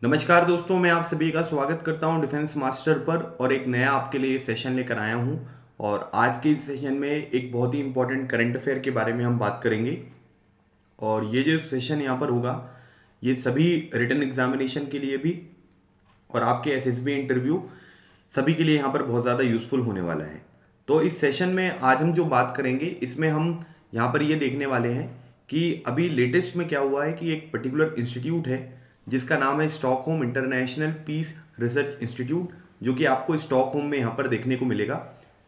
नमस्कार दोस्तों, मैं आप सभी का स्वागत करता हूं डिफेंस मास्टर पर और एक नया आपके लिए सेशन लेकर आया हूं। और आज के इस सेशन में एक बहुत ही इंपॉर्टेंट करंट अफेयर के बारे में हम बात करेंगे। और ये जो सेशन यहाँ पर होगा ये सभी रिटन एग्जामिनेशन के लिए भी और आपके एसएसबी इंटरव्यू सभी के लिए यहाँ पर बहुत ज़्यादा यूजफुल होने वाला है। तो इस सेशन में आज हम जो बात करेंगे इसमें हम यहाँ पर ये देखने वाले हैं कि अभी लेटेस्ट में क्या हुआ है कि एक पर्टिकुलर इंस्टीट्यूट है जिसका नाम है Stockholm International Peace Research Institute, जो कि आपको स्टॉकहोम में यहाँ पर देखने को मिलेगा।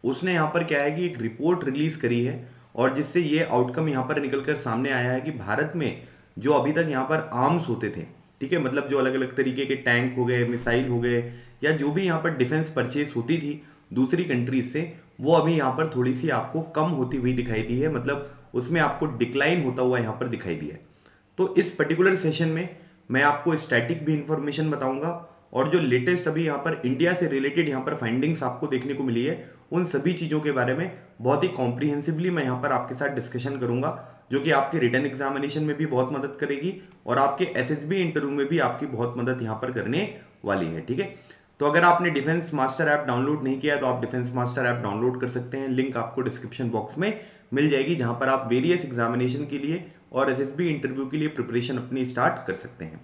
उसने यहाँ पर क्या है कि एक रिपोर्ट रिलीज करी है और जिससे ये आउटकम यहाँ पर निकल कर सामने आया है कि भारत में जो अभी तक यहाँ पर आर्म्स होते थे, ठीक है, मतलब जो अलग अलग तरीके के टैंक हो गए, मिसाइल हो गए, या जो भी यहाँ पर डिफेंस परचेज होती थी दूसरी कंट्रीज से, वो अभी यहाँ पर थोड़ी सी आपको कम होती हुई दिखाई दी है। मतलब उसमें आपको डिक्लाइन होता हुआ यहाँ पर दिखाई दिया है। तो इस पर्टिकुलर सेशन में मैं आपको स्टैटिक भी इंफॉर्मेशन बताऊंगा और जो लेटेस्ट अभी यहाँ पर इंडिया से रिलेटेड यहाँ पर फाइंडिंग्स आपको देखने को मिली है उन सभी चीज़ों के बारे में बहुत ही कॉम्प्रिहेंसिवली मैं यहाँ पर आपके साथ डिस्कशन करूंगा, जो कि आपके रिटन एग्जामिनेशन में भी बहुत मदद करेगी और आपके एसएसबी इंटरव्यू में भी आपकी बहुत मदद यहाँ पर करने वाली है। ठीक है, तो अगर आपने डिफेंस मास्टर ऐप डाउनलोड नहीं किया तो आप डिफेंस मास्टर ऐप डाउनलोड कर सकते हैं। लिंक आपको डिस्क्रिप्शन बॉक्स में मिल जाएगी, जहां पर आप वेरियस एग्जामिनेशन के लिए और एसएसबी इंटरव्यू के लिए प्रिपरेशन अपनी स्टार्ट कर सकते हैं।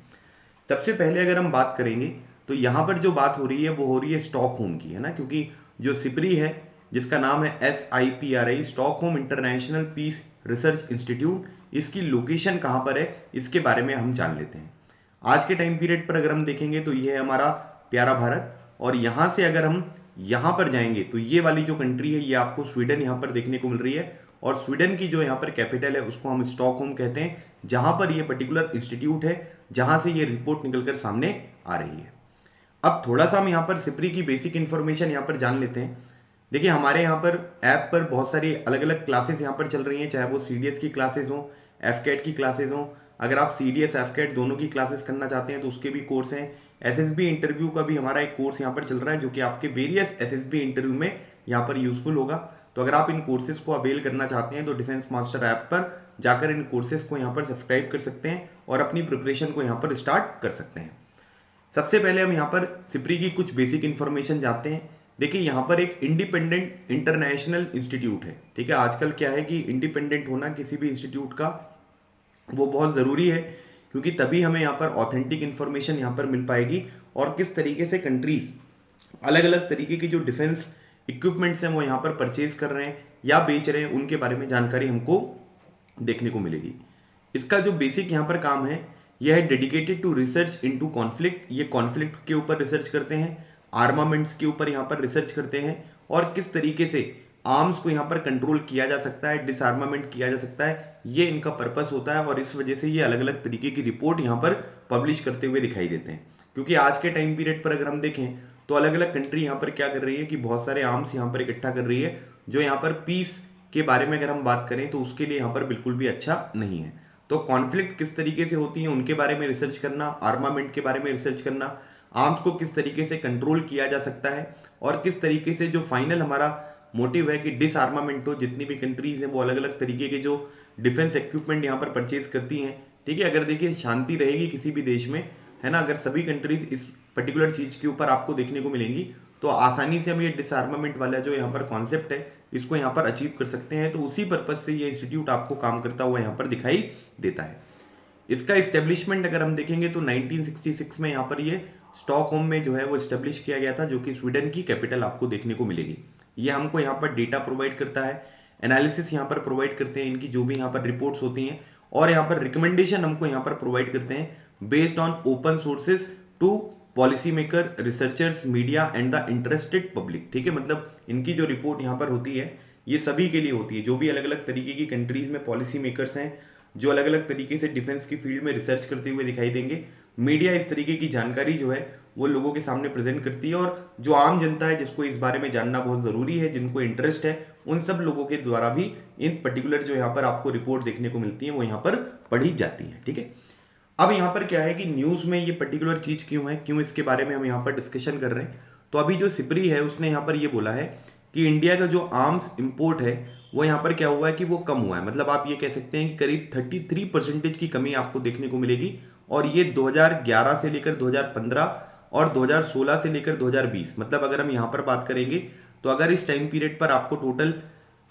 सबसे पहले अगर हम बात करेंगे तो यहाँ पर जो बात हो रही है वो हो रही है स्टॉकहोम की, है ना, क्योंकि जो सिपरी है जिसका नाम है SIPRI Stockholm International Peace Research Institute, इसकी लोकेशन कहाँ पर है इसके बारे में हम जान लेते हैं। आज के टाइम पीरियड पर अगर हम देखेंगे तो ये है हमारा प्यारा भारत, और यहाँ से अगर हम यहाँ पर जाएंगे तो ये वाली जो कंट्री है ये आपको स्वीडन यहाँ पर देखने को मिल रही है। और स्वीडन की जो यहाँ पर कैपिटल है उसको हम स्टॉकहोम कहते हैं, जहां पर ये पर्टिकुलर इंस्टीट्यूट है जहां से ये रिपोर्ट निकलकर सामने आ रही है। अब थोड़ा सा हम यहाँ पर सिपरी की बेसिक इंफॉर्मेशन यहाँ पर जान लेते हैं। देखिए, हमारे यहाँ पर ऐप पर बहुत सारी अलग अलग क्लासेस यहाँ पर चल रही हैं, चाहे वो CDS की क्लासेस हो, एफकेट की क्लासेस हो। अगर आप CDS एफकेट दोनों की क्लासेस करना चाहते हैं तो उसके भी कोर्स हैं। एसएसबी इंटरव्यू का भी हमारा एक कोर्स यहाँ पर चल रहा है जो कि आपके वेरियस एसएसबी इंटरव्यू में यहाँ पर यूजफुल होगा। तो अगर आप इन कोर्सेज को अवेल करना चाहते हैं तो डिफेंस मास्टर ऐप पर जाकर इन कोर्सेज को यहाँ पर सब्सक्राइब कर सकते हैं और अपनी प्रिपरेशन को यहाँ पर स्टार्ट कर सकते हैं। सबसे पहले हम यहाँ पर सिपरी की कुछ बेसिक इंफॉर्मेशन जानते हैं। देखिए, यहाँ पर एक इंडिपेंडेंट इंटरनेशनल इंस्टीट्यूट है। ठीक है, आजकल क्या है कि इंडिपेंडेंट होना किसी भी इंस्टीट्यूट का वो बहुत ज़रूरी है, क्योंकि तभी हमें यहाँ पर ऑथेंटिक इंफॉर्मेशन यहाँ पर मिल पाएगी और किस तरीके से कंट्रीज अलग अलग तरीके की जो डिफेंस इक्विपमेंट्स हैं वो यहाँ पर परचेज कर रहे हैं या बेच रहे हैं उनके बारे में जानकारी हमको देखने को मिलेगी। इसका जो बेसिक यहाँ पर काम है यह है dedicated to research into conflict. ये कॉन्फ्लिक्ट के ऊपर रिसर्च करते हैं, आर्मामेंट्स के ऊपर यहाँ पर रिसर्च करते हैं और किस तरीके से आर्म्स को यहाँ पर कंट्रोल किया जा सकता है, डिसआर्मामेंट किया जा सकता है, ये इनका पर्पस होता है। और इस वजह से ये अलग अलग तरीके की रिपोर्ट यहाँ पर पब्लिश करते हुए दिखाई देते हैं। क्योंकि आज के टाइम पीरियड पर अगर हम देखें तो अलग अलग कंट्री यहाँ पर क्या कर रही है कि बहुत सारे आर्म्स यहाँ पर इकट्ठा कर रही है, जो यहाँ पर पीस के बारे में अगर हम बात करें तो उसके लिए यहाँ पर बिल्कुल भी अच्छा नहीं है। तो कॉन्फ्लिक्ट किस तरीके से होती है उनके बारे में रिसर्च करना, आर्मामेंट के बारे में रिसर्च करना, आर्म्स को किस तरीके से कंट्रोल किया जा सकता है और किस तरीके से जो फाइनल हमारा मोटिव है कि डिसआर्मामेंट हो। जितनी भी कंट्रीज हैं वो अलग अलग तरीके के जो डिफेंस इक्विपमेंट यहाँ पर परचेज करती हैं। ठीक है, अगर देखिए शांति रहेगी किसी भी देश में, है ना, अगर सभी कंट्रीज इस पर्टिकुलर चीज के ऊपर आपको देखने को मिलेंगी तो आसानी से हम ये डिसआर्मामेंट वाला जो यहाँ पर कॉन्सेप्ट है इसको यहाँ पर अचीव कर सकते हैं। तो उसी पर्पज से ये इंस्टीट्यूट आपको काम करता हुआ यहाँ पर दिखाई देता है। इसका इस्टेब्लिशमेंट अगर हम देखेंगे तो 1966 में यहाँ पर ये स्टॉकहोम में जो है वो इस्टेब्लिश किया गया था, जो कि स्वीडन की कैपिटल आपको देखने को मिलेगी। ये हमको यहाँ पर डेटा प्रोवाइड करता है, एनालिसिस यहाँ पर प्रोवाइड करते हैं इनकी जो भी यहाँ पर रिपोर्ट्स होती हैं, और यहाँ पर रिकमेंडेशन हमको यहाँ पर प्रोवाइड करते हैं based on open sources to policy maker, researchers, media and the interested public. ठीक है, मतलब इनकी जो रिपोर्ट यहाँ पर होती है ये सभी के लिए होती है, जो भी अलग अलग तरीके की कंट्रीज में पॉलिसी मेकर्स हैं जो अलग अलग तरीके से डिफेंस की फील्ड में रिसर्च करते हुए दिखाई देंगे। मीडिया इस तरीके की जानकारी जो है वो लोगों के सामने प्रेजेंट करती है, और जो आम जनता है जिसको इस बारे में जानना बहुत जरूरी है, जिनको इंटरेस्ट है, उन सब लोगों के द्वारा भी इन पर्टिकुलर जो यहाँ पर आपको रिपोर्ट देखने को मिलती है वो यहाँ पर पढ़ी जाती है। ठीक है, अब यहाँ पर क्या है कि न्यूज में ये पर्टिकुलर चीज क्यों है, क्यों इसके बारे में हम यहाँ पर डिस्कशन कर रहे हैं। तो अभी जो सिपरी है उसने यहाँ पर ये बोला है कि इंडिया का जो आर्म्स इंपोर्ट है वो यहाँ पर क्या हुआ है कि वो कम हुआ है। मतलब आप ये कह सकते हैं कि करीब 33% की कमी आपको देखने को मिलेगी। और ये 2011 से लेकर 2015 और 2016 से लेकर 2020, मतलब अगर हम यहाँ पर बात करेंगे तो अगर इस टाइम पीरियड पर आपको टोटल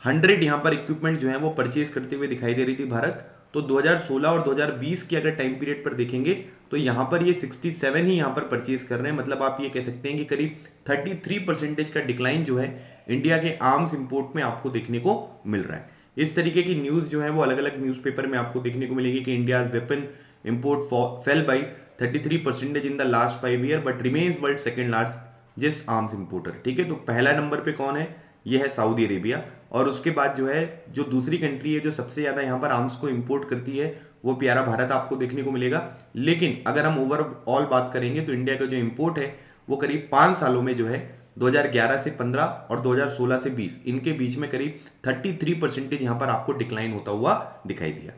100 यहाँ पर इक्विपमेंट जो है वो परचेज करते हुए दिखाई दे रही थी भारत, तो 2016 और 2020 के अगर टाइम पीरियड पर देखेंगे तो यहाँ पर ये 67 ही यहाँ पर परचेज कर रहे हैं। मतलब आप ये कह सकते हैं कि करीब 33% का डिक्लाइन जो है इंडिया के आर्म्स इंपोर्ट में आपको देखने को मिल रहा है। इस तरीके की न्यूज जो है वो अलग अलग न्यूज़पेपर में आपको देखने को मिलेगी कि India weapon import fail by 33% in the last 5 year but remains world second largest arms importer. ठीक है, तो पहला नंबर पे कौन है? ये है सऊदी अरेबिया। और उसके बाद जो है जो दूसरी कंट्री है जो सबसे ज्यादा यहाँ पर आर्म्स को इंपोर्ट करती है वो प्यारा भारत आपको देखने को मिलेगा। लेकिन अगर हम ओवरऑल बात करेंगे तो इंडिया का जो इंपोर्ट है वो करीब 5 सालों में जो है 2011 से 15 और 2016 से 20 इनके बीच में करीब 33% यहाँ पर आपको डिक्लाइन होता हुआ दिखाई दिया।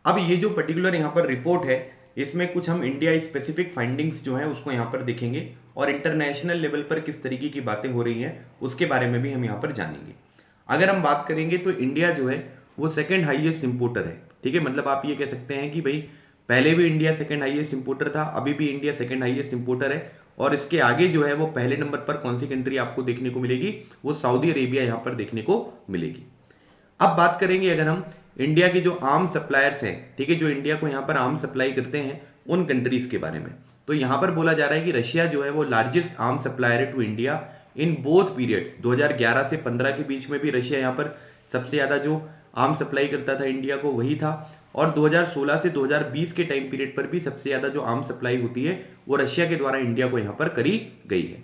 अब ये जो पर्टिकुलर यहाँ पर रिपोर्ट है इसमें कुछ हम इंडिया स्पेसिफिक फाइंडिंग्स जो है उसको यहाँ पर देखेंगे और इंटरनेशनल लेवल पर किस तरीके की बातें हो रही हैं उसके बारे में भी हम यहाँ पर जानेंगे। अगर हम बात करेंगे तो इंडिया जो है वो सेकंड हाईएस्ट इंपोर्टर है। ठीक है, मतलब आप ये कह सकते हैं कि भाई पहले भी इंडिया सेकंड हाईएस्ट इंपोर्टर था, अभी भी इंडिया सेकंड हाईएस्ट इंपोर्टर है। और इसके आगे जो है वो पहले नंबर पर कौन सी कंट्री आपको देखने को मिलेगी? वो सऊदी अरेबिया यहाँ पर देखने को मिलेगी। अब बात करेंगे अगर हम इंडिया के जो आर्म सप्लायर्स हैं, ठीक है, जो इंडिया को यहाँ पर आर्म सप्लाई करते हैं उन कंट्रीज के बारे में, तो यहाँ पर बोला जा रहा है कि रशिया जो है वो लार्जेस्ट आर्म सप्लायर है to India in both periods. 2011 से 15 के बीच में भी रशिया यहाँ पर सबसे ज्यादा जो आर्म सप्लाई करता था इंडिया को वही था, और 2016 से 2020 के टाइम पीरियड पर भी सबसे ज्यादा जो आर्म सप्लाई होती है वो रशिया के द्वारा इंडिया को यहाँ पर करी गई है।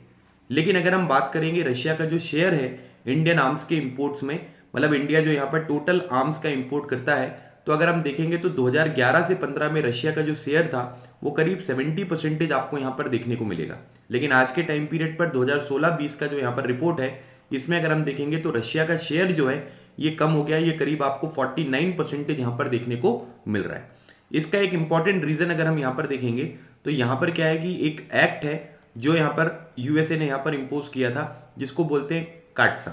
लेकिन अगर हम बात करेंगे रशिया का जो शेयर है इंडियन आर्म्स के इंपोर्ट्स में, मतलब इंडिया जो यहाँ पर टोटल आर्म्स का इंपोर्ट करता है, तो अगर हम देखेंगे तो 2011 से 15 में रशिया का जो शेयर था वो करीब 70% आपको यहाँ पर देखने को मिलेगा। लेकिन आज के टाइम पीरियड पर 2016-20 का जो यहाँ पर रिपोर्ट है इसमें अगर हम देखेंगे तो रशिया का शेयर जो है ये कम हो गया, ये करीब आपको 49% यहाँ पर देखने को मिल रहा है। इसका एक इंपॉर्टेंट रीजन अगर हम यहाँ पर देखेंगे तो यहाँ पर क्या है कि एक एक्ट है जो यहाँ पर यूएसए ने यहाँ पर इंपोज किया था जिसको बोलते हैं काटसा।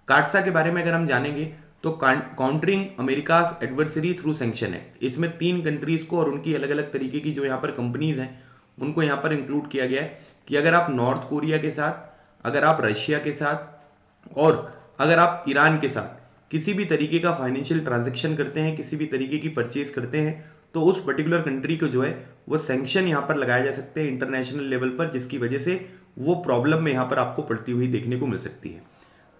काटसा के बारे में अगर हम जानेंगे तो countering America's adversary through sanction है। इसमें 3 कंट्रीज को और उनकी अलग अलग तरीके की जो यहाँ पर कंपनीज हैं उनको यहाँ पर इंक्लूड किया गया है कि अगर आप नॉर्थ कोरिया के साथ, अगर आप रशिया के साथ और अगर आप ईरान के साथ किसी भी तरीके का फाइनेंशियल ट्रांजेक्शन करते हैं, किसी भी तरीके की परचेज करते हैं, तो उस पर्टिकुलर कंट्री को जो है वो सैंक्शन यहाँ पर लगाए जा सकते हैं इंटरनेशनल लेवल पर, जिसकी वजह से वो प्रॉब्लम में यहाँ पर आपको पड़ती हुई देखने को मिल सकती है।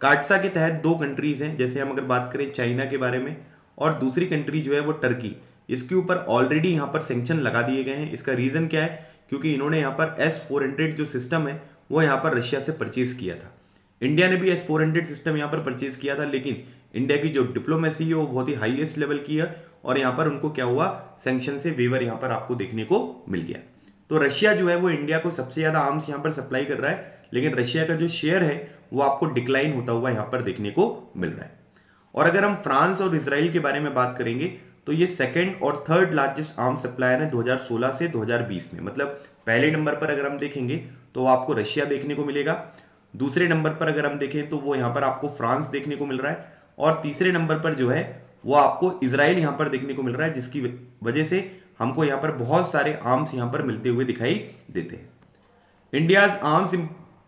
काटसा के तहत 2 कंट्रीज हैं, जैसे हम अगर बात करें चाइना के बारे में, और दूसरी कंट्री जो है वो टर्की, इसके ऊपर ऑलरेडी यहाँ पर सैंक्शन लगा दिए गए हैं। इसका रीजन क्या है? क्योंकि इन्होंने यहाँ पर S-400 जो सिस्टम है वो यहाँ पर रशिया से परचेज किया था। इंडिया ने भी S-400 सिस्टम यहाँ पर परचेज किया था, लेकिन इंडिया की जो डिप्लोमेसी है वो बहुत ही हाईएस्ट लेवल की है और यहाँ पर उनको क्या हुआ, सैंक्शन से वेवर यहाँ पर आपको देखने को मिल गया। तो रशिया जो है वो इंडिया को सबसे ज्यादा आर्म्स यहाँ पर सप्लाई कर रहा है, लेकिन रशिया का जो शेयर है वो आपको डिक्लाइन होता हुआ यहाँ पर देखने को मिल रहा है। और अगर हम फ्रांस और इसराइल के बारे में बात करेंगे तो ये सेकंड और थर्ड लार्जेस्ट आर्म सप्लायर है 2016 से 2020 में। मतलब पहले नंबर पर अगर हम देखेंगे तो आपको रशिया देखने को मिलेगा, दूसरे नंबर पर अगर हम देखें तो वो यहाँ पर आपको फ्रांस देखने को मिल रहा है, और तीसरे नंबर पर जो है वो आपको इजराइल यहाँ पर देखने को मिल रहा है, जिसकी वजह से हमको यहाँ पर बहुत सारे आर्म्स यहाँ पर मिलते हुए दिखाई देते हैं। India's arms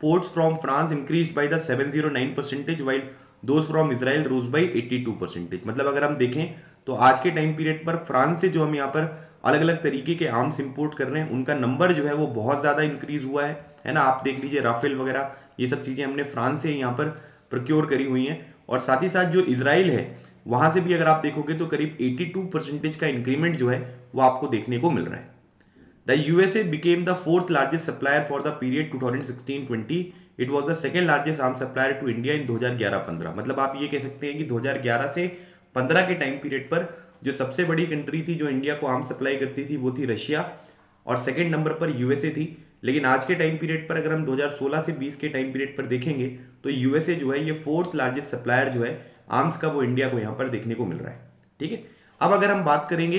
imports from France increased by the 709% while those from Israel rose by 82%। मतलब अगर हम देखें तो आज के टाइम पीरियड पर फ्रांस से जो हम यहाँ पर अलग अलग तरीके के आर्म्स इंपोर्ट कर रहे हैं उनका नंबर जो है वो बहुत ज्यादा इंक्रीज हुआ है ना। आप देख लीजिए राफेल वगैरह ये सब चीजें हमने फ्रांस से यहाँ पर प्रोक्योर करी हुई हैं, और साथ ही साथ जो इजराइल है वहां से भी अगर आप देखोगे तो करीब 82% का इंक्रीमेंट जो है वो आपको देखने को मिल रहा है। The USA became the 4th largest supplier for the period 2016-20। It was the second largest arms supplier to India in 2011-15। मतलब आप ये कह सकते हैं कि 2011 से 15 के टाइम पीरियड पर जो सबसे बड़ी कंट्री थी जो इंडिया को आर्म सप्लाई करती थी वो थी रशिया, और सेकंड नंबर पर यूएसए थी। लेकिन आज के टाइम पीरियड पर अगर हम 2016 से 20 के टाइम पीरियड पर देखेंगे तो यूएसए जो है ये 4th लार्जेस्ट सप्लायर जो है आर्म्स का वो इंडिया को यहाँ पर देखने को मिल रहा है। ठीक है, अब अगर हम बात करेंगे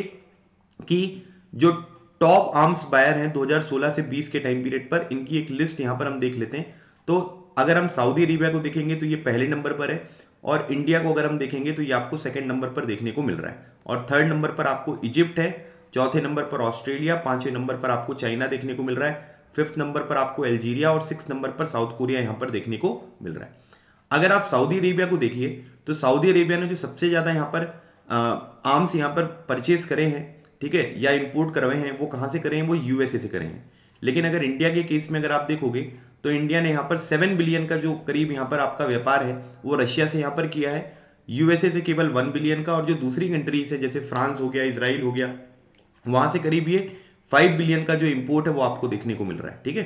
कि जो टॉप आर्म्स बायर हैं 2016 से 20 के टाइम पीरियड पर, इनकी एक लिस्ट यहां पर हम देख लेते हैं। तो अगर हम सऊदी अरेबिया को देखेंगे तो ये पहले नंबर पर है, और इंडिया को अगर हम देखेंगे तो ये आपको सेकंड नंबर पर देखने को मिल रहा है, और थर्ड नंबर पर आपको इजिप्ट है, चौथे नंबर पर ऑस्ट्रेलिया, पांचवें नंबर पर आपको चाइना देखने को मिल रहा है, फिफ्थ नंबर पर आपको अल्जीरिया और सिक्स नंबर पर साउथ कोरिया यहां पर देखने को मिल रहा है। अगर आप सऊदी अरेबिया को देखिए तो सऊदी अरेबिया ने जो सबसे ज्यादा यहां पर आर्म्स यहां पर परचेज करे हैं, ठीक है, या इंपोर्ट करवाए हैं, वो कहां से करे हैं, वो यूएसए से करे हैं। लेकिन अगर इंडिया के केस में अगर आप देखोगे तो इंडिया ने यहां पर 7 बिलियन का जो करीब यहां पर आपका व्यापार है वो रशिया से यहां पर किया है, यूएसए से केवल 1 बिलियन का, और जो दूसरी कंट्रीज है जैसे फ्रांस हो गया, इसराइल हो गया, वहां से करीब ये 5 बिलियन का जो इंपोर्ट है वो आपको देखने को मिल रहा है, ठीक है।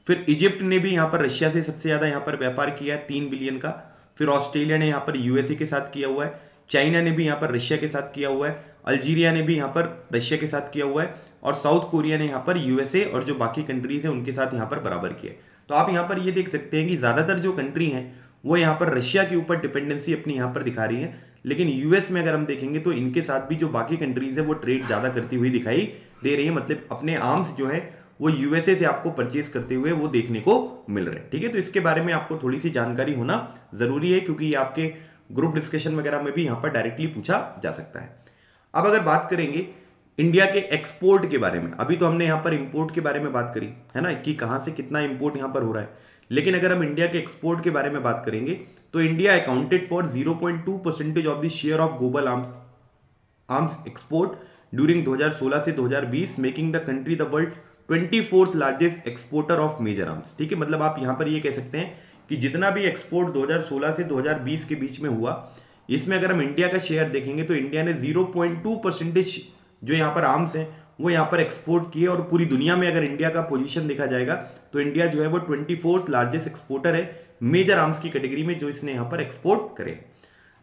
फिर इजिप्ट ने भी यहां पर रशिया से सबसे ज्यादा यहां पर व्यापार किया है 3 बिलियन का। फिर ऑस्ट्रेलिया ने यहां पर यूएसए के साथ किया हुआ है, चाइना ने भी यहां पर रशिया के साथ किया हुआ है, अल्जीरिया ने भी यहां पर रशिया के साथ किया हुआ है, और साउथ कोरिया ने यहां पर यूएसए और जो बाकी कंट्रीज है उनके साथ यहां पर बराबर किया है। तो आप यहां पर ये देख सकते हैं कि ज्यादातर जो कंट्री है वो यहां पर रशिया के ऊपर डिपेंडेंसी अपनी यहां पर दिखा रही है, लेकिन यूएस में अगर हम देखेंगे तो इनके साथ भी जो बाकी कंट्रीज है वो ट्रेड ज्यादा करती हुई दिखाई दे रही है, मतलब अपने आर्म्स जो है वो यूएसए से आपको परचेज करते हुए वो देखने को मिल रहे हैं, ठीक है। तो इसके बारे में आपको थोड़ी सी जानकारी होना जरूरी है, क्योंकि ये आपके ग्रुप डिस्कशन वगैरह में भी यहां पर डायरेक्टली पूछा जा सकता है। अब अगर बात करेंगे इंडिया के एक्सपोर्ट के बारे में, अभी तो हमने यहां पर इंपोर्ट के बारे में बात करी है ना, कि कहां से कितना इंपोर्ट यहां पर हो रहा है, लेकिन अगर हम इंडिया के एक्सपोर्ट के बारे में बात करेंगे तो India accounted for 0.2% of the share of global arms export during 2016 से 2020, making the country the world 24th largest exporter of major arms, ठीक है। मतलब आप यहां पर ये कह सकते हैं कि जितना भी एक्सपोर्ट 2016 से 2020 के बीच में हुआ, इसमें अगर हम इंडिया का शेयर देखेंगे तो इंडिया ने 0.2% जो यहां पर आर्म्स हैं वो यहां पर एक्सपोर्ट किए, और पूरी दुनिया में अगर इंडिया का पोजीशन देखा जाएगा तो इंडिया जो है वो 24th लार्जेस्ट एक्सपोर्टर है मेजर आर्म्स की कैटेगरी में, जो इसने यहां पर एक्सपोर्ट करे।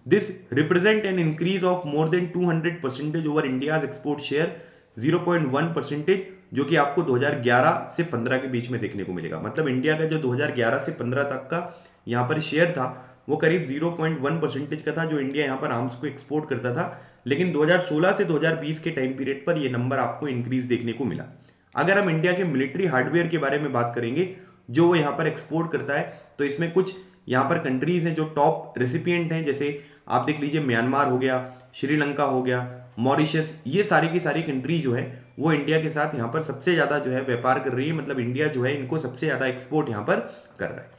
This represent an increase of more than 200% over India's export share 0.1%, जो कि आपको 2011 से 15 के बीच में देखने को मिलेगा। मतलब इंडिया का जो 2011 से 15 तक का यहां पर शेयर था वो करीब 0.1% का था, जो इंडिया यहां पर आर्म्स को एक्सपोर्ट करता था, लेकिन 2016 से 2020 के टाइम पीरियड पर यह नंबर आपको इंक्रीज देखने को मिला। अगर हम इंडिया के मिलिट्री हार्डवेयर के बारे में बात करेंगे जो वो यहां पर एक्सपोर्ट करता है, तो इसमें कुछ यहां पर कंट्रीज हैं जो टॉप रेसिपिएंट हैं, जैसे आप देख लीजिए म्यांमार हो गया, श्रीलंका हो गया, मॉरिशस, ये सारी की सारी कंट्री जो है वो इंडिया के साथ यहां पर सबसे ज्यादा जो है व्यापार कर रही है, मतलब इंडिया जो है इनको सबसे ज्यादा एक्सपोर्ट यहां पर कर रहा है।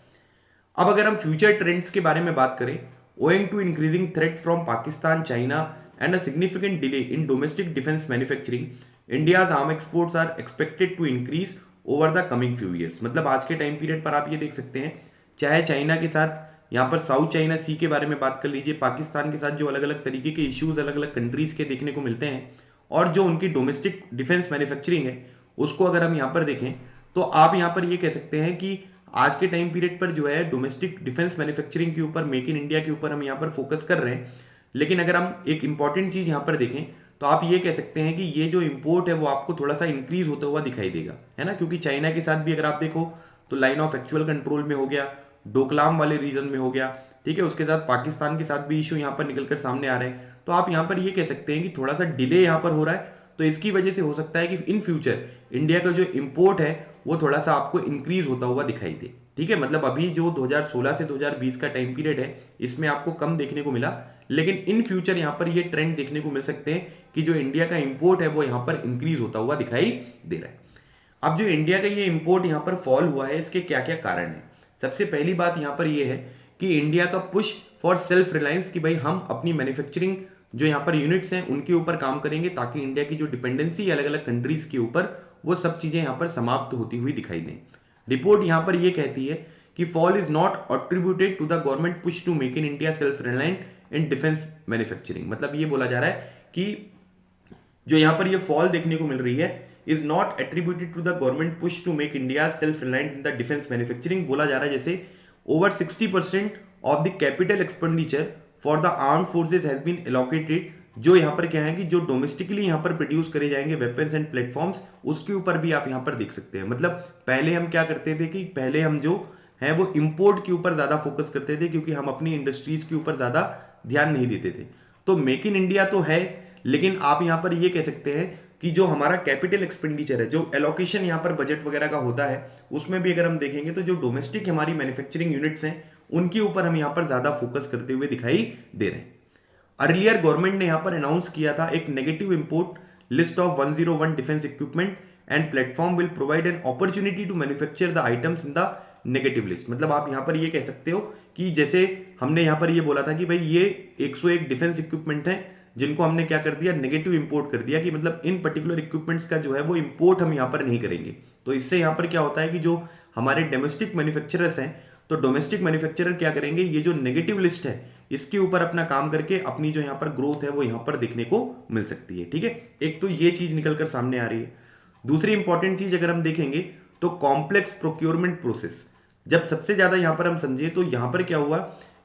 अब अगर हम फ्यूचर ट्रेंड्स के बारे में बात करें, owing to increasing threat from Pakistan, China and a significant delay in domestic defence manufacturing, India's arm exports are expected to increase over the coming few years. मतलब आज के टाइम पीरियड पर आप ये देख सकते हैं, चाहे चाइना के साथ यहाँ पर साउथ चाइना सी के बारे में बात कर लीजिए, पाकिस्तान के साथ जो अलग अलग तरीके के इश्यूज अलग अलग कंट्रीज के देखने को मिलते हैं, और जो उनकी डोमेस्टिक डिफेंस मैन्युफैक्चरिंग है उसको अगर हम यहाँ पर देखें तो आप यहाँ पर ये कह सकते हैं कि आज के टाइम पीरियड पर जो है डोमेस्टिक डिफेंस मैन्युफैक्चरिंग के ऊपर, मेक इन इंडिया के ऊपर हम यहाँ पर फोकस कर रहे हैं। लेकिन अगर हम एक इंपॉर्टेंट चीज यहाँ पर देखें तो आप ये कह सकते हैं कि ये जो इंपोर्ट है वो आपको थोड़ा सा इंक्रीज होता हुआ दिखाई देगा, है ना, क्योंकि चाइना के साथ भी अगर आप देखो तो लाइन ऑफ एक्चुअल कंट्रोल में हो गया, डोकलाम वाले रीजन में हो गया, ठीक है, उसके साथ पाकिस्तान के साथ भी इशू यहाँ पर निकलकर सामने आ रहे हैं। तो आप यहाँ पर ये कह सकते हैं कि थोड़ा सा डिले यहाँ पर हो रहा है, तो इसकी वजह से हो सकता है कि इन फ्यूचर इंडिया का जो इंपोर्ट है वो थोड़ा सा आपको इंक्रीज होता हुआ दिखाई दे, ठीक है। मतलब अभी जो 2016 से 2020 का टाइम पीरियड है इसमें आपको कम देखने को मिला, लेकिन इन फ्यूचर यहाँ पर ये ट्रेंड देखने को मिल सकते हैं कि जो इंडिया का इंपोर्ट है वो यहाँ पर इंक्रीज होता हुआ दिखाई दे रहा है। अब जो इंडिया का ये इंपोर्ट यहाँ पर फॉल हुआ है, इसके क्या क्या कारण है? सबसे पहली बात यहाँ पर ये है कि इंडिया का पुश फॉर सेल्फ रिलायंस, कि भाई हम अपनी मैन्युफैक्चरिंग जो यहाँ पर यूनिट्स हैं उनके ऊपर काम करेंगे ताकि इंडिया की जो डिपेंडेंसी है अलग अलग कंट्रीज के ऊपर वो सब चीजें यहाँ पर समाप्त होती हुई दिखाई दें। रिपोर्ट यहाँ पर ये कहती है कि fall is not attributed to the government push to make in India self reliant in defence manufacturing. मतलब ये बोला जा रहा है कि जो यहाँ पर ये फॉल देखने को मिल रही है is not attributed to the government push to make India self reliant in the defence manufacturing. बोला जा रहा है जैसे over 60% of the capital expenditure for the armed forces has been allocated, जो यहाँ पर क्या है कि जो डोमेस्टिकली यहाँ पर प्रोड्यूस करे जाएंगे वेपन्स एंड प्लेटफॉर्म्स, उसके ऊपर भी आप यहाँ पर देख सकते हैं। मतलब पहले हम क्या करते थे कि पहले हम जो है वो इंपोर्ट के ऊपर ज्यादा फोकस करते थे क्योंकि हम अपनी इंडस्ट्रीज के ऊपर ज्यादा ध्यान नहीं देते थे। तो मेक इन इंडिया तो है, लेकिन आप यहाँ पर ये कह सकते हैं कि जो हमारा कैपिटल एक्सपेंडिचर है, जो एलोकेशन यहाँ पर बजट वगैरह का होता है, उसमें भी अगर हम देखेंगे तो जो डोमेस्टिक हमारी मैन्युफैक्चरिंग यूनिट्स हैं उनके ऊपर हम यहाँ पर ज्यादा फोकस करते हुए दिखाई दे रहे हैं। अर्लियर गवर्नमेंट ने यहाँ पर अनाउंस किया था एक negative import list of 101 defense equipment and platform will provide an opportunity to manufacture the items in the negative list। मतलब आप यहां पर ये कह सकते हो कि जैसे हमने यहां पर ये बोला था कि भाई ये 101 डिफेंस इक्विपमेंट है जिनको हमने क्या कर दिया, नेगेटिव इंपोर्ट कर दिया, कि मतलब इन पर्टिकुलर इक्विपमेंट्स का जो है वो इंपोर्ट हम यहां पर नहीं करेंगे। तो इससे यहां पर क्या होता है कि जो हमारे डोमेस्टिक मैन्युफैक्चरर्स हैं, तो डोमेस्टिक मैन्युफैक्चरर क्या करेंगे, ये जो नेगेटिव लिस्ट है इसके ऊपर अपना काम करके अपनी जो यहां पर ग्रोथ है वो यहां पर देखने को मिल सकती है। ठीक है, एक तो ये चीज निकलकर सामने आ रही है। दूसरी इंपॉर्टेंट चीज अगर हम देखेंगे तो कॉम्प्लेक्स प्रोक्योरमेंट प्रोसेस, जब सबसे ज्यादा यहां पर हम समझे तो यहां पर क्या हुआ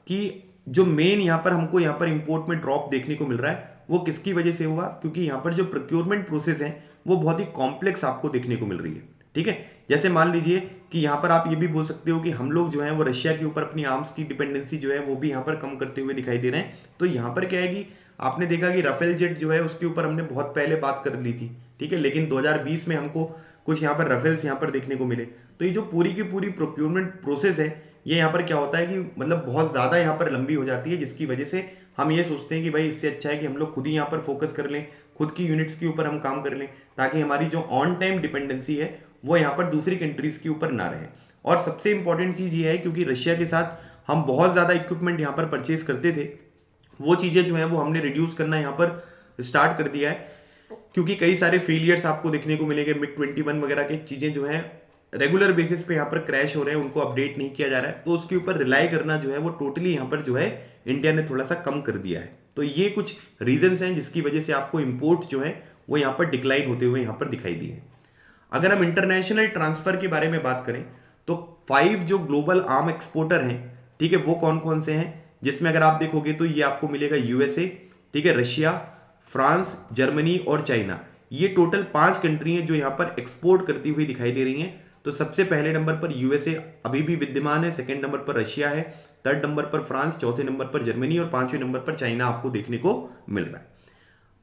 कि जो मेन यहां पर हमको यहां पर इंपोर्ट में ड्रॉप देखने को मिल रहा है वो किसकी वजह से हुआ, क्योंकि यहां पर जो प्रोक्योरमेंट प्रोसेस है वो बहुत ही कॉम्प्लेक्स आपको देखने को मिल रही है। ठीक है, जैसे मान लीजिए कि यहां पर आप ये भी बोल सकते हो कि हम लोग जो है वो रशिया के ऊपर अपनी आर्म्स की डिपेंडेंसी जो है वो भी यहां पर कम करते हुए दिखाई दे रहे हैं। तो यहां पर क्या है कि आपने देखा कि राफेल जेट जो है उसके ऊपर हमने बहुत पहले बात कर ली थी। ठीक है, लेकिन 2020 में हमको कुछ यहाँ पर राफेल्स यहाँ पर देखने को मिले। तो ये जो पूरी की पूरी प्रोक्योरमेंट प्रोसेस है ये यहाँ पर क्या होता है कि मतलब बहुत ज्यादा यहाँ पर लंबी हो जाती है, जिसकी वजह से हम ये सोचते हैं कि भाई इससे अच्छा है कि हम लोग खुद ही यहाँ पर फोकस कर लें, खुद की यूनिट्स के ऊपर हम काम कर लें, ताकि हमारी जो ऑन टाइम डिपेंडेंसी है वो यहाँ पर दूसरी कंट्रीज के ऊपर ना रहे। और सबसे इंपॉर्टेंट चीज ये है क्योंकि रशिया के साथ हम बहुत ज्यादा इक्विपमेंट यहाँ पर परचेज करते थे, वो चीजें जो है वो हमने रिड्यूस करना यहाँ पर स्टार्ट कर दिया है, क्योंकि कई सारे फेलियर्स आपको देखने को मिलेंगे। मिग 21 वगैरह की चीजें जो है रेगुलर बेसिस पे यहाँ पर क्रैश हो रहे हैं, उनको अपडेट नहीं किया जा रहा है, तो उसके ऊपर रिलाई करना जो है वो टोटली यहाँ पर जो है इंडिया ने थोड़ा सा कम कर दिया है। तो ये कुछ रीजंस हैं जिसकी वजह से आपको इंपोर्ट जो है वो यहाँ पर डिक्लाइन होते हुए यहाँ पर दिखाई दिए। अगर हम इंटरनेशनल ट्रांसफर के बारे में बात करें तो 5 जो ग्लोबल आर्म एक्सपोर्टर हैं, ठीक है, वो कौन कौन से हैं, जिसमें अगर आप देखोगे तो ये आपको मिलेगा यूएसए, ठीक है, रशिया, फ्रांस, जर्मनी और चाइना। ये टोटल 5 कंट्री हैं जो यहाँ पर एक्सपोर्ट करती हुई दिखाई दे रही हैं। तो सबसे पहले नंबर पर यूएसए अभी भी विद्यमान है, सेकंड नंबर पर रशिया है, थर्ड नंबर पर फ्रांस, चौथे नंबर पर जर्मनी और पांचवें नंबर पर चाइना आपको देखने को मिल रहा है।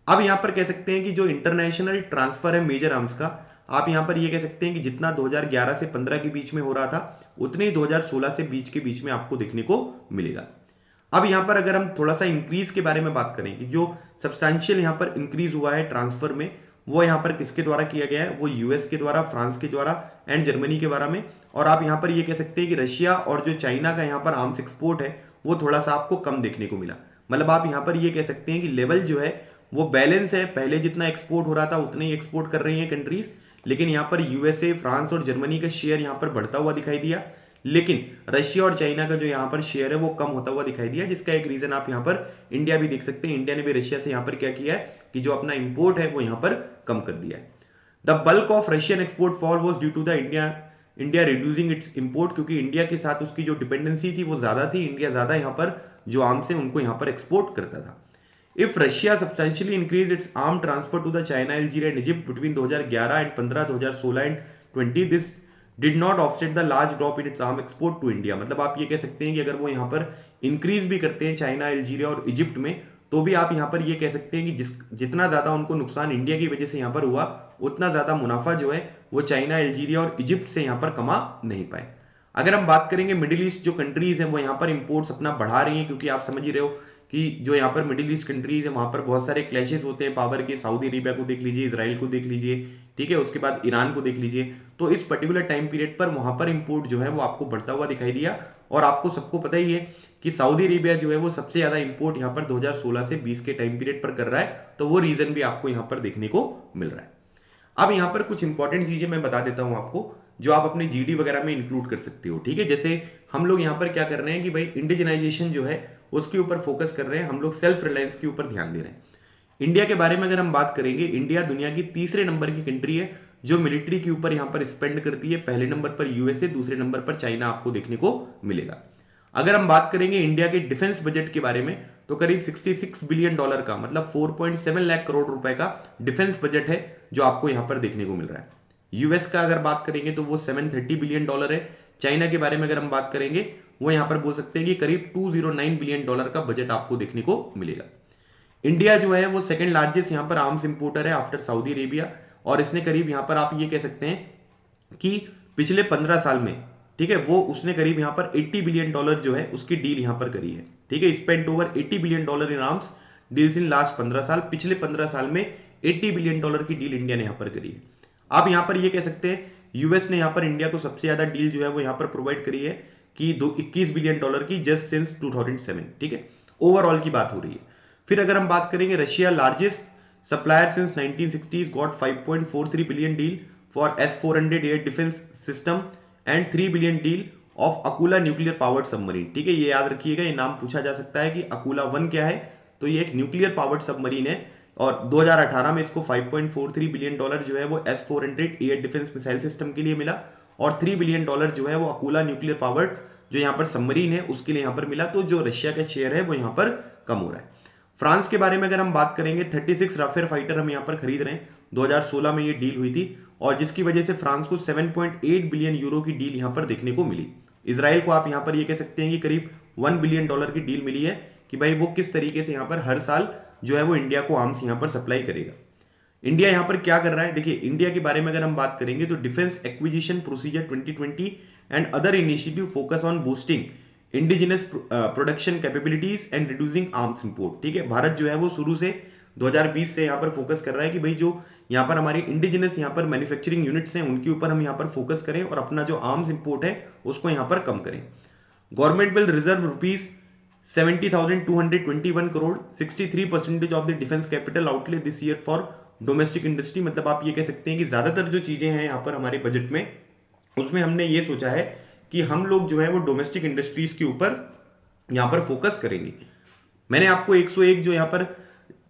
अब यहां पर कह सकते हैं कि जो इंटरनेशनल ट्रांसफर है मेजर आर्म्स का, आप यहां पर ये कह सकते हैं कि जितना 2011 से 15 के बीच में हो रहा था उतने ही 2016 से बीच में आपको देखने को मिलेगा। अब यहां पर अगर हम थोड़ा सा इंक्रीज के बारे में बात करें कि जो सब्सटैंशियल यहां पर इंक्रीज हुआ है ट्रांसफर में, वो यहां पर किसके द्वारा किया गया है, वो यूएस के द्वारा, फ्रांस के द्वारा एंड जर्मनी के द्वारा में। और आप यहां पर ये कह सकते हैं कि रशिया और जो चाइना का यहां पर आर्म्स एक्सपोर्ट है वो थोड़ा सा आपको कम देखने को मिला। मतलब आप यहां पर ये कह सकते हैं कि लेवल जो है वो बैलेंस है, पहले जितना एक्सपोर्ट हो रहा था उतने ही एक्सपोर्ट कर रही है कंट्रीज, लेकिन यहां पर यूएसए, फ्रांस और जर्मनी का शेयर यहां पर बढ़ता हुआ दिखाई दिया, लेकिन रशिया और चाइना का जो यहां पर शेयर है वो कम होता हुआ दिखाई दिया। जिसका एक रीजन आप यहां पर इंडिया भी देख सकते हैं, इंडिया ने भी रशिया से यहां पर क्या किया है कि जो अपना इंपोर्ट है वो यहां पर कम कर दिया है। The bulk of Russian export fall was due to the India reducing its import, क्योंकि इंडिया के साथ उसकी जो डिपेंडेंसी थी वो ज्यादा थी, इंडिया ज्यादा यहां पर जो आर्म्स है उनको यहां पर एक्सपोर्ट करता था। If Russia substantially increased its arm transfer to the China, Algeria and Egypt between 2011 and 15, 2016 and 20, this did not offset the large drop in its arm export to India। मतलब आप ये कह सकते हैं कि अगर वो यहाँ पर इंक्रीज भी करते हैं चाइना, अल्जीरिया और इजिप्ट में, तो भी आप यहाँ पर ये कह सकते हैं कि जितना ज्यादा उनको नुकसान इंडिया की वजह से यहाँ पर हुआ, उतना ज्यादा मुनाफा जो है वो चाइना, अल्जीरिया और इजिप्ट से यहाँ पर कमा नहीं पाए। अगर हम बात करेंगे मिडिल ईस्ट जो कंट्रीज हैं वो यहाँ पर इंपोर्ट्स अपना बढ़ा रही हैं, क्योंकि आप समझ ही रहे हो कि जो यहाँ पर मिडिल ईस्ट कंट्रीज है वहां पर बहुत सारे क्लैशेस होते हैं पावर के। सऊदी अरेबिया को देख लीजिए, इजराइल को देख लीजिए, ठीक है, उसके बाद ईरान को देख लीजिए। तो इस पर्टिकुलर टाइम पीरियड पर वहां पर इंपोर्ट जो है वो आपको बढ़ता हुआ दिखाई दिया। और आपको सबको पता ही है कि सऊदी अरेबिया जो है वो सबसे ज्यादा इंपोर्ट यहाँ पर 2016 से 20 के टाइम पीरियड पर कर रहा है, तो वो रीजन भी आपको यहाँ पर देखने को मिल रहा है। अब यहाँ पर कुछ इंपॉर्टेंट चीजें मैं बता देता हूं आपको जो आप अपने जीडी वगैरह में इंक्लूड कर सकते हो। ठीक है, जैसे हम लोग यहाँ पर क्या कर रहे हैं कि भाई इंडिजिनाइजेशन जो है उसके ऊपर फोकस कर रहे हैं, हम लोग सेल्फ रिलायंस के ऊपर ध्यान दे रहे हैं। इंडिया के बारे में अगर हम बात करेंगे, इंडिया दुनिया की तीसरे नंबर की कंट्री है जो मिलिट्री के ऊपर यहाँ पर स्पेंड करती है। पहले नंबर पर यूएसए, दूसरे नंबर पर चाइना आपको देखने को मिलेगा। अगर हम बात करेंगे इंडिया के डिफेंस बजट के बारे में, तो करीब 66 बिलियन डॉलर का मतलब 4.7 लाख करोड़ रुपए का डिफेंस बजट है जो आपको यहां पर देखने को मिल रहा है। यूएस का अगर बात करेंगे तो वो 730 बिलियन डॉलर है। चाइना के बारे में अगर हम बात करेंगे वो यहां पर बोल सकते हैं कि करीब 209 बिलियन डॉलर का बजट आपको देखने को मिलेगा। इंडिया जो है वो सेकंड लार्जेस्ट यहां पर आर्म्स इंपोर्टर है आफ्टर सऊदी अरेबिया, और इसने करीब यहां पर आप ये कह सकते हैं कि पिछले 15 साल में, ठीक है, वो उसने करीब यहां पर 80 बिलियन डॉलर जो है उसकी डील यहां पर करी है। ठीक है, spent over 80 billion dollar in arms deals in last 15 साल। पिछले 15 साल में $80 बिलियन की डील इंडिया ने यहां पर करी है। आप यहां पर ये कह सकते हैं यूएस ने यहां पर इंडिया को सबसे ज्यादा डील जो है वो यहां पर प्रोवाइड करी है कि $21 बिलियन की जस्ट सिंस 2007, ठीक है, ओवरऑल की बात हो रही है। फिर अगर हम बात करेंगे Russia largest supplier since 1960s got 5.43 billion deal for S-400 air defence system and 3 billion deal of Akula nuclear powered submarine, ठीक है, ये याद रखिएगा, ये नाम पूछा जा सकता है कि अकूला 1 क्या है, तो ये एक न्यूक्लियर पावर्ड सबमरीन है और 2018 में इसको $5.43 बिलियन जो है वो S-400 air defence missile system के लिए मिला और $3 बिलियन जो है वो अकूला न्यूक्लियर पावर्ड जो यहाँ पर सबमरीन है उसके लिए यहाँ पर मिला। तो जो रशिया का शेयर है वो यहाँ पर कम हो रहा है। फ्रांस के बारे में अगर हम बात करेंगे 36 राफेल फाइटर हम यहाँ पर खरीद रहे हैं, 2016 में ये डील हुई थी और जिसकी वजह से फ्रांस को 7.8 बिलियन यूरो की डील यहाँ पर देखने को मिली। इजराइल को आप यहाँ पर ये कह सकते हैं कि करीब $1 बिलियन की डील मिली है कि भाई वो किस तरीके से यहाँ पर हर साल जो है वो इंडिया को आर्म्स यहाँ पर सप्लाई करेगा। इंडिया यहाँ पर क्या कर रहा है, देखिए इंडिया के बारे में अगर हम बात करेंगे तो defence acquisition procedure 2020 and other initiative focus on boosting indigenous production capabilities and reducing arms import, ठीक है। भारत जो है वो शुरू से 2020 से यहाँ पर फोकस कर रहा है कि भाई जो यहाँ पर हमारी इंडिजिनस यहाँ पर मैन्युफैक्चरिंग यूनिट्स हैं उनके ऊपर हम यहाँ पर फोकस करें और अपना जो आर्म्स इंपोर्ट है उसको यहाँ पर कम करें। Government will reserve rupees 70,221 crore 63% of the defence capital outlay this year for domestic industry. मतलब आप ये कह सकते हैं कि ज्यादातर जो चीजें हैं यहाँ पर हमारे बजट में उसमें हमने ये सोचा है कि हम लोग जो है वो डोमेस्टिक इंडस्ट्रीज के ऊपर यहाँ पर फोकस करेंगे। मैंने आपको 101 जो यहाँ पर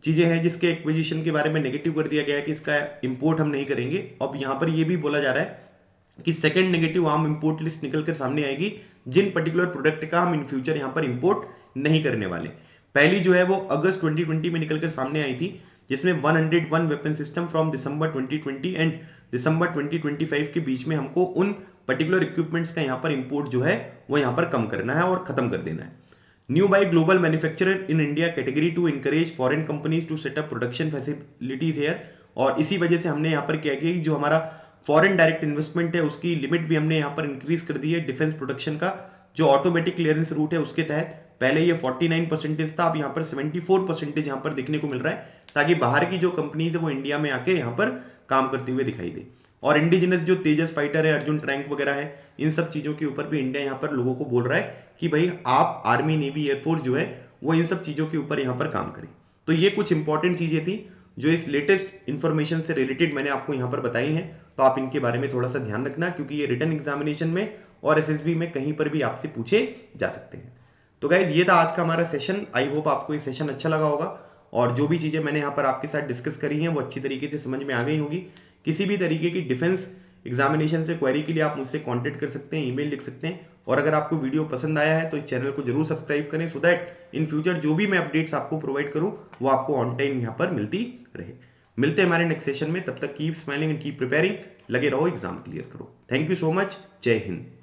चीजें हैं जिसके एक्विजिशन के बारे में नेगेटिव कर दिया गया है कि इसका इंपोर्ट हम नहीं करेंगे। अब यहाँ पर ये भी बोला जा रहा है कि second negative arm import list निकल कर सामने आएगी जिन पर्टिकुलर प्रोडक्ट का हम इन फ्यूचर यहाँ पर इंपोर्ट नहीं करने वाले। पहली जो है वो अगस्त 2020 में निकलकर सामने आई थी जिसमें 101 weapon system from December 2020 and December 2025 के बीच में हमको उन पर्टिकुलर इक्विपमेंट्स का यहाँ पर इंपोर्ट जो है वो यहाँ पर कम करना है और खत्म कर देना है। New buy global manufacturer in India category to encourage foreign companies to set up production facilities here. और इसी वजह से हमने यहाँ पर क्या किया कि जो हमारा फॉरेन डायरेक्ट इन्वेस्टमेंट है उसकी लिमिट भी हमने यहाँ पर इंक्रीज कर दी है। डिफेंस प्रोडक्शन का जो ऑटोमेटिक क्लियरेंस रूट है उसके तहत पहले ये 49% था, अब यहाँ पर 74% यहाँ पर देखने को मिल रहा है ताकि बाहर की जो कंपनीज है वो इंडिया में आके यहाँ पर काम करते हुए दिखाई दे। और इंडिजिनस जो तेजस फाइटर है, अर्जुन टैंक वगैरह है, इन सब चीजों के ऊपर भी इंडिया यहाँ पर लोगों को बोल रहा है कि भाई आप आर्मी नेवी एयरफोर्स जो है वो इन सब चीजों के ऊपर यहाँ पर काम करें। तो ये कुछ इंपॉर्टेंट चीजें थी जो इस लेटेस्ट इंफॉर्मेशन से रिलेटेड मैंने आपको यहाँ पर बताई हैं। तो आप इनके बारे में थोड़ा सा ध्यान रखना क्योंकि ये रिटन एग्जामिनेशन में और एसएसबी में कहीं पर भी आपसे पूछे जा सकते हैं। तो गाइज ये था आज का हमारा सेशन। आई होप आपको ये सेशन अच्छा लगा होगा और जो भी चीजें मैंने यहाँ पर आपके साथ डिस्कस करी हैं वो अच्छी तरीके से समझ में आ गई होगी। किसी भी तरीके की डिफेंस एग्जामिनेशन से क्वेरी के लिए आप मुझसे कांटेक्ट कर सकते हैं, ईमेल लिख सकते हैं। और अगर आपको वीडियो पसंद आया है तो इस चैनल को जरूर सब्सक्राइब करें सो दैट इन फ्यूचर जो भी मैं अपडेट्स आपको प्रोवाइड करूं वो आपको ऑन टाइम यहाँ पर मिलती रहे। मिलते हैं हमारे नेक्स्ट सेशन में, तब तक keep smiling and keep preparing. लगे रहो, एग्जाम क्लियर करो। Thank you so much. जय हिंद।